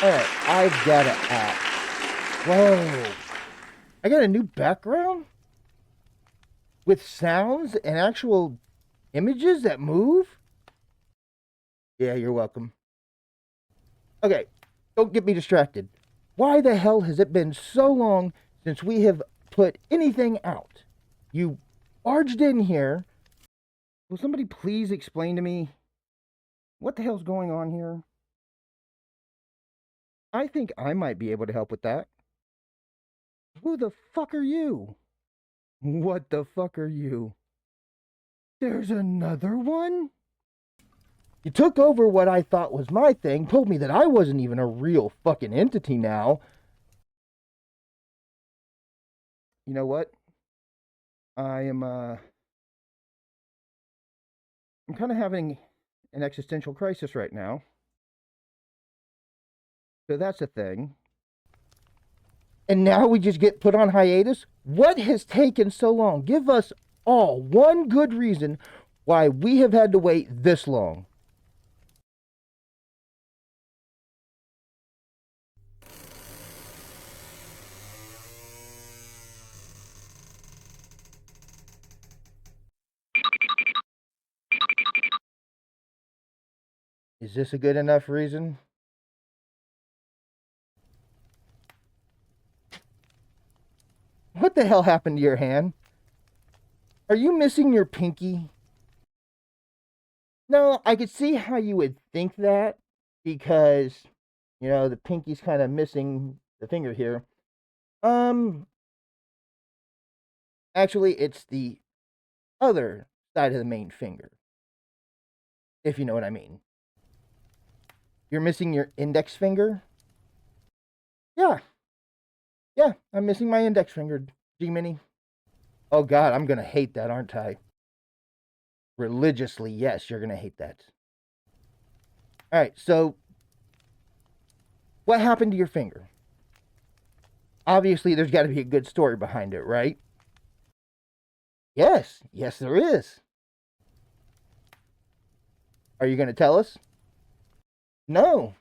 Alright, I've got an app. Whoa. I got a new background with sounds and actual images that move? Yeah, you're welcome. Okay, don't get me distracted. Why the hell has it been so long since we have put anything out? You barged in here. Will somebody please explain to me what the hell's going on here? I think I might be able to help with that. Who the fuck are you? What the fuck are you? There's another one? You took over what I thought was my thing, told me that I wasn't even a real fucking entity now. You know what? I am, I'm kind of having an existential crisis right now. So that's a thing. And now we just get put on hiatus? What has taken so long? Give us all one good reason why we have had to wait this long. Is this a good enough reason? What the hell happened to your hand? Are you missing your pinky? No, I could see how you would think that because, the pinky's kind of missing the finger here. Um, Actually, it's the other side of the main finger, if you know what I mean. You're missing your index finger? Yeah, yeah, I'm missing my index finger, G-mini. Oh god, I'm gonna hate that, aren't I? Religiously, yes, you're gonna hate that. Alright, so what happened to your finger? Obviously, there's got to be a good story behind it, right? Yes, yes, there is. Are you going to tell us? No.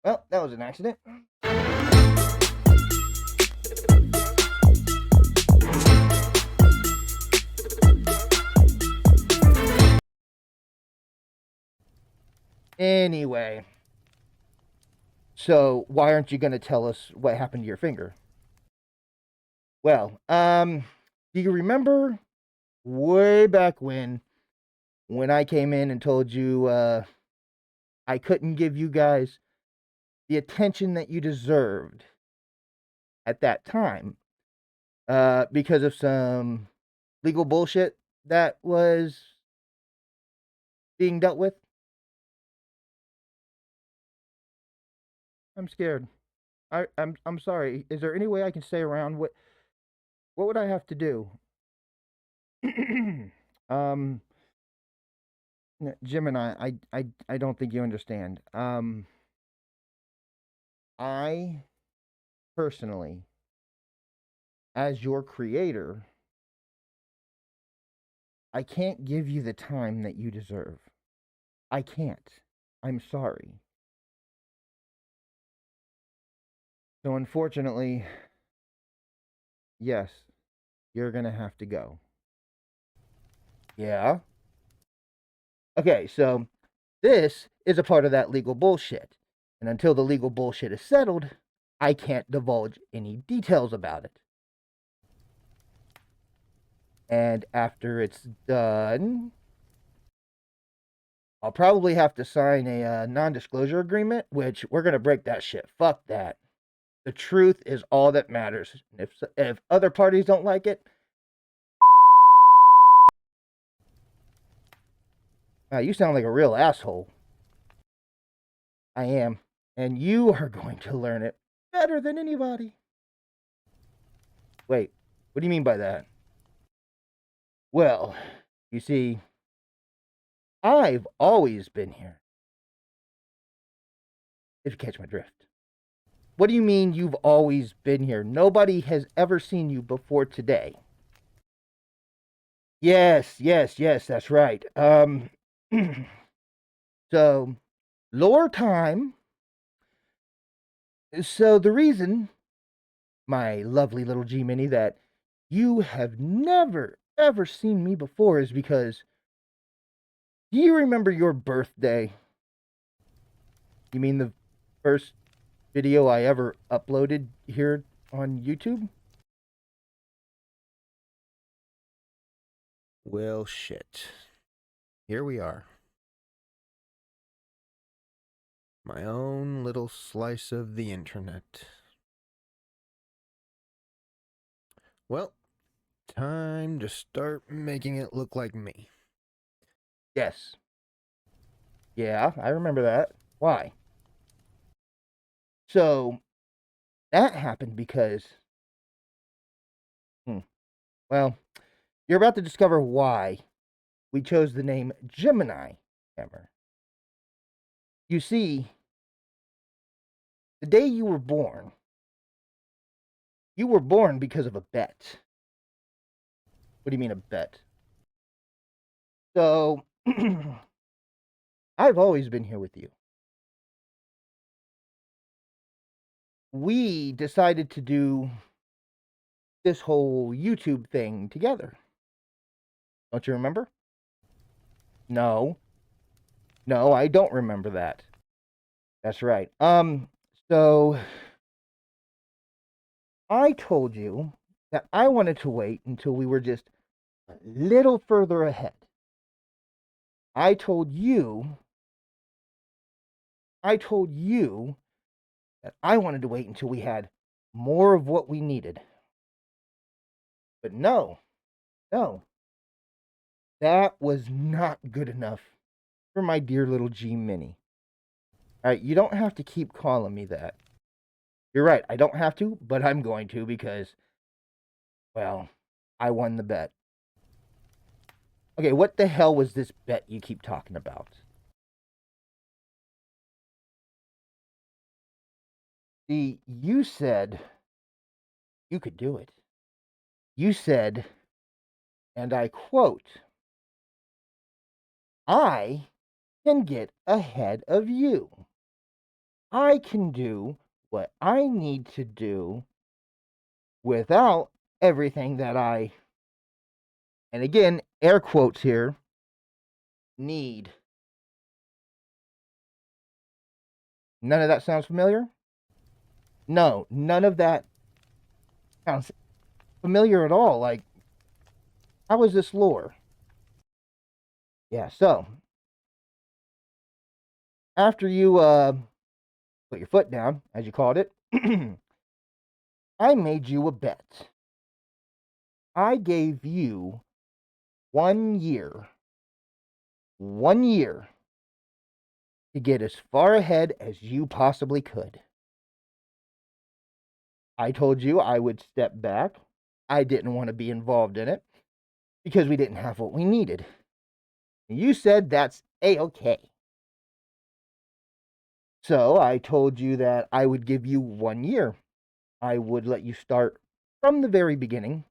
Well, that was an accident. Anyway, so why aren't you going to tell us what happened to your finger? Well, do you remember way back when I came in and told you I couldn't give you guys the attention that you deserved at that time because of some legal bullshit that was being dealt with? I'm scared. I'm sorry. Is there any way I can stay around? What would I have to do? um Gemini, I don't think you understand. I personally, as your creator, I can't give you the time that you deserve. I can't. I'm sorry. So unfortunately, yes, you're gonna have to go. Yeah. Okay, so this is a part of that legal bullshit. And until the legal bullshit is settled, I can't divulge any details about it. And after it's done, I'll probably have to sign a non disclosure agreement, which we're going to break that shit. Fuck that. The truth is all that matters. If other parties don't like it, you sound like a real asshole. I am. And you are going to learn it better than anybody. Wait, what do you mean by that? Well, you see, I've always been here. If you catch my drift. What do you mean you've always been here? Nobody has ever seen you before today. Yes, yes, yes, that's right. So lore time. So the reason, my lovely little G-mini, that you have never ever seen me before is because, do you remember your birthday? You mean the first video I ever uploaded here on YouTube? Well, shit. Here we are. My own little slice of the internet. Well, time to start making it look like me. Yes. Yeah, I remember that. Why? So that happened because, well, you're about to discover why we chose the name Gemini Hammer. You see, the day you were born because of a bet. What do you mean a bet? So, I've always been here with you. We decided to do this whole YouTube thing together. Don't you remember? No. No, I don't remember that. That's right. So I told you that I wanted to wait until we were just a little further ahead. I told you I told you that I wanted to wait until we had more of what we needed. But no, no, that was not good enough for my dear little G-mini. All right, you don't have to keep calling me that. You're right, I don't have to, but I'm going to because, well, I won the bet. Okay, what the hell was this bet you keep talking about? See, you said you could do it. You said, and I quote, I can get ahead of you. I can do what I need to do without everything that I, and again, air quotes here, need. None of that sounds familiar? No, none of that sounds familiar at all. Like, how is this lore? Yeah, so after you put your foot down, as you called it, I made you a bet. I gave you 1 year, 1 year to get as far ahead as you possibly could. I told you I would step back. I didn't want to be involved in it because we didn't have what we needed. You said that's A-okay. So I told you that I would give you 1 year. I would let you start from the very beginning.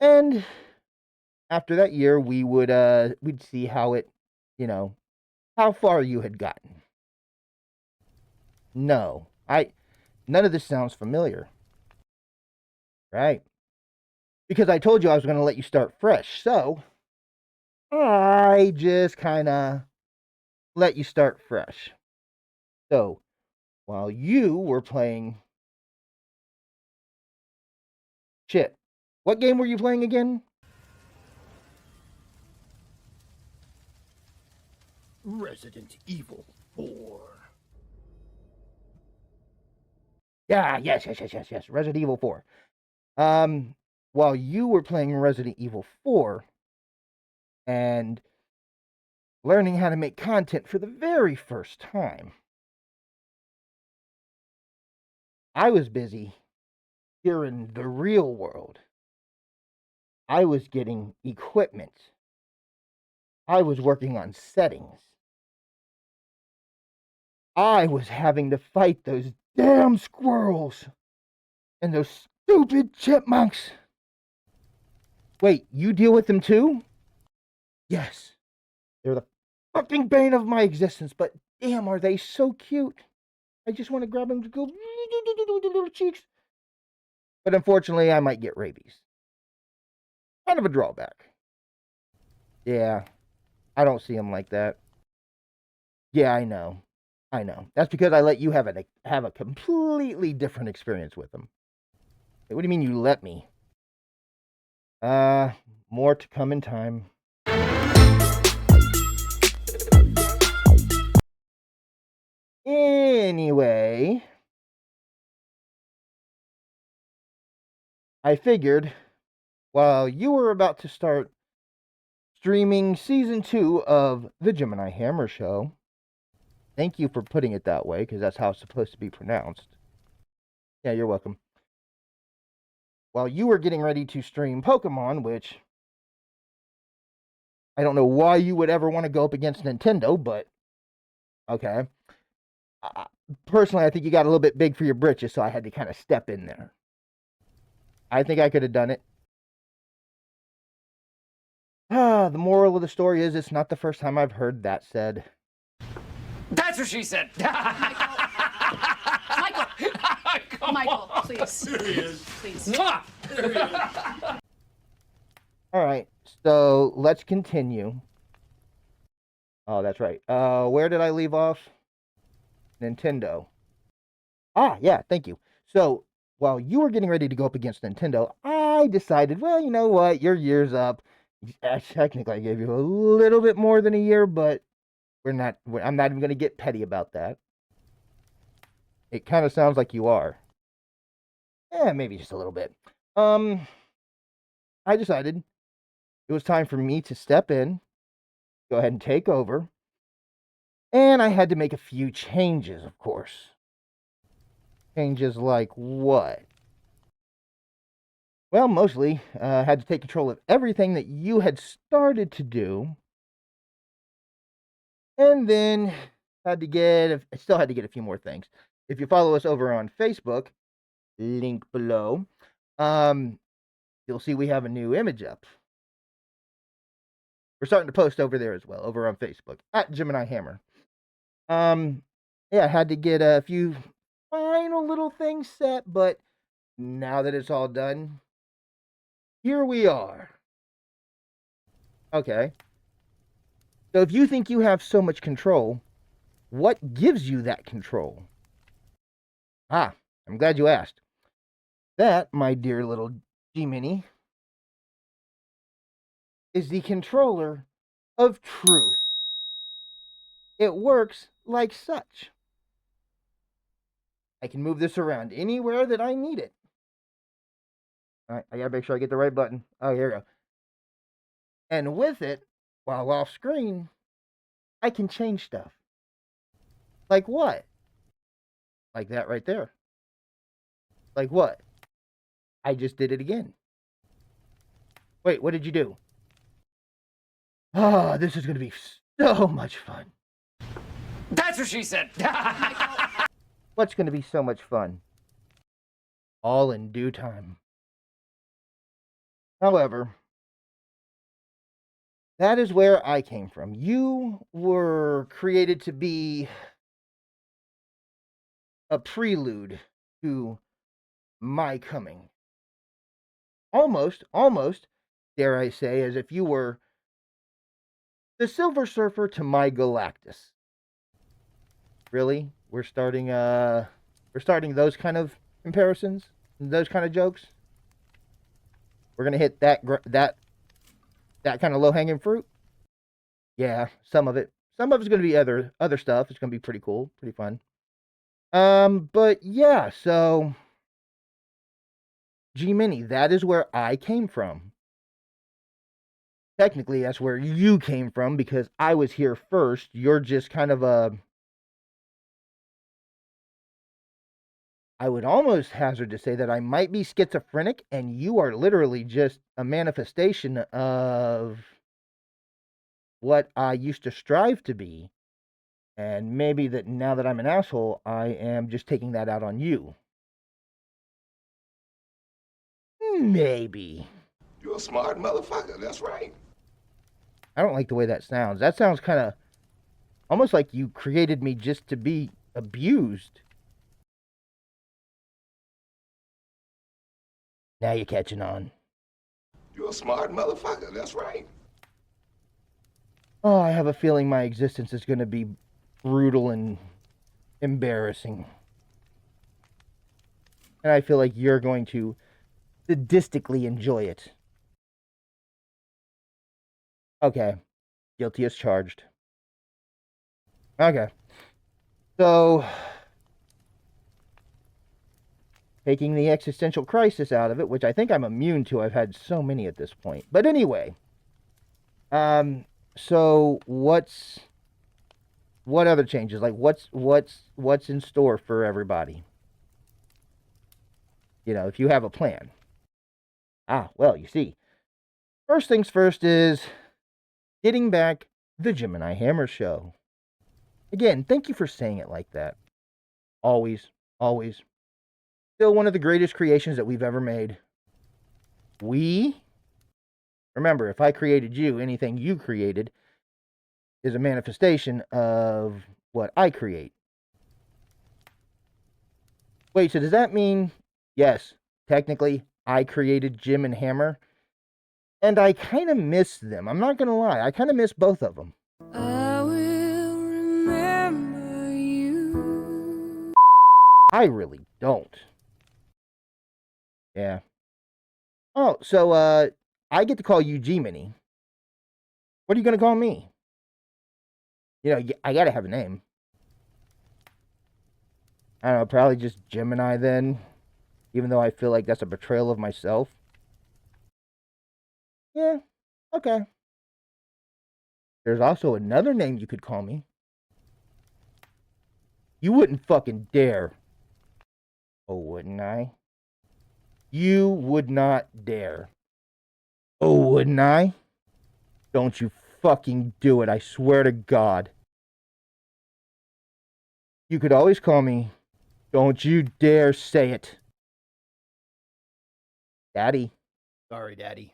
And after that year, we'd see how it, how far you had gotten. No, none of this sounds familiar. Right? Because I told you I was going to let you start fresh. So I just kind of let you start fresh. So while you were playing. Shit. What game were you playing again? Resident Evil 4. Yeah, yes. Resident Evil 4. Um, while you were playing Resident Evil 4 and learning how to make content for the very first time, I was busy here in the real world. I was getting equipment. I was working on settings. I was having to fight those damn squirrels and those stupid chipmunks. Wait, you deal with them too? Yes. They're the fucking bane of my existence, but damn, are they so cute. I just want to grab them to go little cheeks. But unfortunately, I might get rabies. Kind of a drawback. Yeah, I don't see them like that. Yeah, I know. I know. That's because I let you have a completely different experience with them. What do you mean you let me? More to come in time. Anyway, I figured while you were about to start streaming season 2 of the Gemini Hammer Show, thank you for putting it that way, because that's how it's supposed to be pronounced. Yeah, you're welcome. While you were getting ready to stream Pokemon, which I don't know why you would ever want to go up against Nintendo, but okay. Personally, I think you got a little bit big for your britches, so I had to kind of step in there. I think I could have done it. The moral of the story is it's not the first time I've heard that said. That's what she said. Michael, please. There he is. Please. There he is. All right, so let's continue. Oh, that's right. Where did I leave off? Nintendo. Ah, yeah, thank you. So, while you were getting ready to go up against Nintendo, I decided, well, you know what? Your year's up. Technically, I gave you a little bit more than a year, but I'm not even going to get petty about that. It kind of sounds like you are. Yeah, maybe just a little bit. I decided it was time for me to step in, go ahead and take over. And I had to make a few changes, of course. Changes like what? Well, mostly, I had to take control of everything that you had started to do. And then still had to get a few more things. If you follow us over on Facebook, link below, you'll see we have a new image up. We're starting to post over there as well, over on Facebook, at Gemini Hammer. Yeah, I had to get a few final little things set, but now that it's all done, here we are. Okay. So if you think you have so much control, what gives you that control? Ah, I'm glad you asked. That, my dear little G-mini, is the controller of truth. It works like such. I can move this around anywhere that I need it. All right, I gotta make sure I get the right button. Oh, here we go. And with it, while off screen, I can change stuff. Like what? Like that right there. Like what? I just did it again. Wait, what did you do? Oh, this is gonna be so much fun. That's what she said. What's gonna be so much fun? All in due time. However, that is where I came from. You were created to be a prelude to my coming. Almost, dare I say, as if you were the Silver Surfer to my Galactus. Really? We're starting those kind of comparisons, those kind of jokes. We're gonna hit that kind of low-hanging fruit. Yeah, some of it. Some of it's gonna be other stuff. It's gonna be pretty cool, pretty fun. But yeah, so G-mini, that is where I came from. Technically, that's where you came from because I was here first. You're just kind of I would almost hazard to say that I might be schizophrenic, and you are literally just a manifestation of what I used to strive to be. And maybe that now that I'm an asshole, I am just taking that out on you. Maybe. You're a smart motherfucker, that's right. I don't like the way that sounds. That sounds kind of Almost like you created me just to be abused. Now you're catching on. You're a smart motherfucker, that's right. Oh, I have a feeling my existence is going to be brutal and embarrassing. And I feel like you're going to sadistically enjoy it. Okay. Guilty as charged. Okay. So, taking the existential crisis out of it, which I think I'm immune to. I've had so many at this point. But anyway. So what other changes? Like what's in store for everybody? You know, if you have a plan. Well, you see. First things first is getting back the Gemini Hammer Show. Again, thank you for saying it like that. Always, always. Still one of the greatest creations that we've ever made. Remember, if I created you, anything you created is a manifestation of what I create. Wait, so does that mean, yes, technically, I created Jim and Hammer? And I kind of miss them. I'm not going to lie. I kind of miss both of them. I will remember you. I really don't. Yeah. Oh, so, I get to call you G-mini. What are you going to call me? You know, I got to have a name. I don't know, probably just Gemini then. Even though I feel like that's a betrayal of myself. Yeah, okay. There's also another name you could call me. You wouldn't fucking dare. Oh, wouldn't I? You would not dare. Oh, wouldn't I? Don't you fucking do it, I swear to God. You could always call me, don't you dare say it, Daddy. Sorry, Daddy.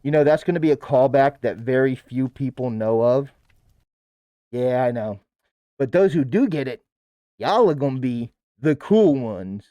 You know, that's going to be a callback that very few people know of. Yeah, I know. But those who do get it, y'all are going to be the cool ones.